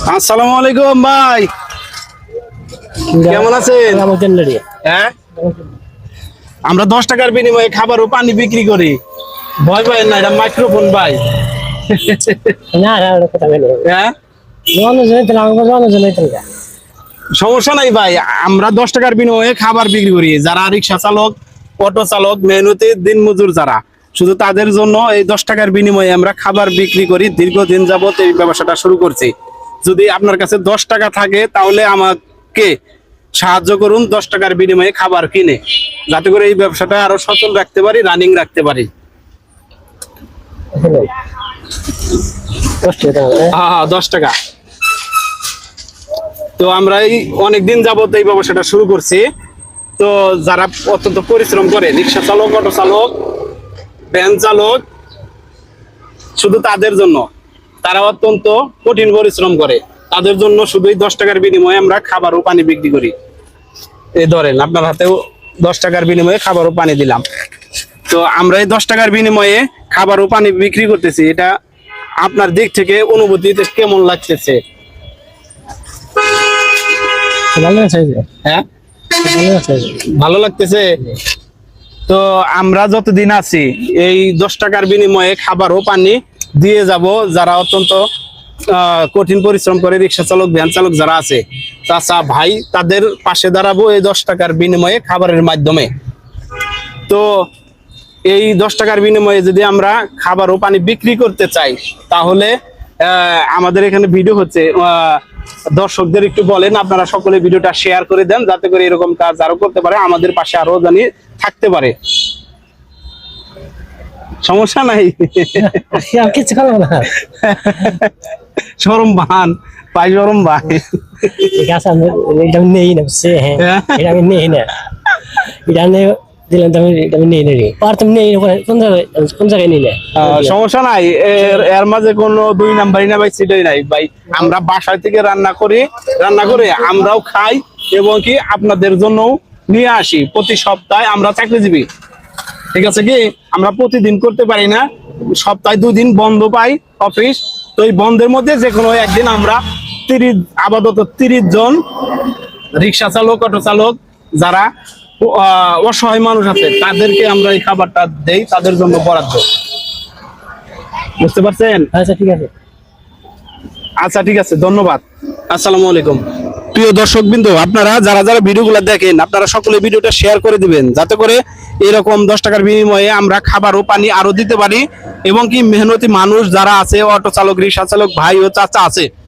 আসসালামু আলাইকুম ভাই, কেমন আছেন? হ্যাঁ, আমরা 10 টাকার বিনিময়ে খাবার ও পানি বিক্রি করি। ভয় পাই না, এটা মাইক্রোফোন ভাই। হ্যাঁ, সমস্যা নাই ভাই, আমরা 10 টাকার বিনিময়ে খাবার বিক্রি করি। যারা রিক্সা চালক, অটো চালক, মেহনতি দিন মজুর যারা, শুধু তাদের জন্য এই 10 টাকার বিনিময়ে আমরা খাবার বিক্রি করি। দীর্ঘদিন যাবত এই ব্যবসাটা শুরু করছি। যদি আপনার কাছে 10 টাকা থাকে তাহলে আমাকে সাহায্য করুন 10 টাকার বিনিময়ে খাবার কিনে, যাতে করে এই ব্যবসাটা আরো সচল রাখতে পারি, রানিং রাখতে পারি। হ্যাঁ, 10 টাকা। তো আমরা এই অনেকদিন যাবত এই ব্যবসাটা শুরু করছি। তো যারা অত্যন্ত পরিশ্রম করে, রিক্সা চালক, অটো চালক, ভ্যান চালক, শুধু তাদের জন্য, তারা অত্যন্ত কঠিন পরিশ্রম করে, তাদের জন্য শুধুই 10 টাকার বিনিময়ে আমরা খাবার ও পানি বিক্রি করি। এই ধরেন, আপনার হাতেও 10 টাকার বিনিময়ে খাবার ও পানি দিলাম। তো আমরা এই 10 টাকার বিনিময়ে খাবার ও পানি বিক্রি করতেছি। এটা আপনার দিক থেকে অনুভূতি কেমন লাগতেছে? হ্যাঁ, ভালো লাগতেছে। তো আমরা যতদিন আছি এই 10 টাকার বিনিময়ে খাবার ও পানি দিয়ে যাব। যারা অত্যন্ত কঠিন পরিশ্রম করে, রিক্সা চালক, ভ্যান চালক যারা আছে, চাচা ভাই, তাদের পাশে দাঁড়াবো এই 10 টাকার বিনিময়ে খাবারের মাধ্যমে। তো এই 10 টাকার বিনিময়ে যদি আমরা খাবার ও পানি বিক্রি করতে চাই, তাহলে আমাদের এখানে ভিডিও হচ্ছে, দর্শকদের একটু বলেন, আপনারা সকলে ভিডিওটা শেয়ার করে দেন, যাতে করে এরকম কাজ আরো করতে পারে, আমাদের পাশে আরো জানি থাকতে পারে। সমস্যা নাই, কিছু করবো না। শরম ভান ভাই, শরম ভাই। ঠিক আছে, আমি এটা নেই না, বুঝছে? হ্যাঁ, এটা আমি নেই না, এটা দিলেন তো আমি নেই না রে। আর তুমি নেই কোন জায়গায় নিলে? সমস্যা নাই, এর মাঝে কোনো দুই নাম্বারই না ভাই, সেটাই নাই ভাই। আমরা বাসায় থেকে রান্না করে আমরাও খাই, এবং কি আপনাদের জন্য নিয়ে আসি। প্রতি সপ্তাহে আমরা চাকরিজীবী, ঠিক আছে কি, আমরা প্রতিদিন করতে পারি না, সপ্তাহে 2 দিন বন্ধ পাই অফিস। তো এই বন্ধের মধ্যে যে কোনো একদিন আমরা আপাতত 30 জন রিক্সা চালক, অটো চালক, যারা অসহায় মানুষ আছে, তাদেরকে আমরা এই খাবারটা দেই, তাদের জন্য বরাদ্দ। বুঝতে পারছেন? আচ্ছা ঠিক আছে, আচ্ছা ঠিক আছে, ধন্যবাদ। আসসালামু আলাইকুম। প্রিয় দর্শকবৃন্দ, আপনারা যারা যারা ভিডিওগুলো দেখেন, আপনারা সকলে ভিডিওটা শেয়ার করে দিবেন, যাতে করে এরকম 10 টাকার বিনিময়ে আমরা খাবার ও পানি আরো দিতে পারি, এবং কি মেহনতি মানুষ যারা আছে, অটো চালক, রিক্সা চালক ভাই ও চাচা আছে,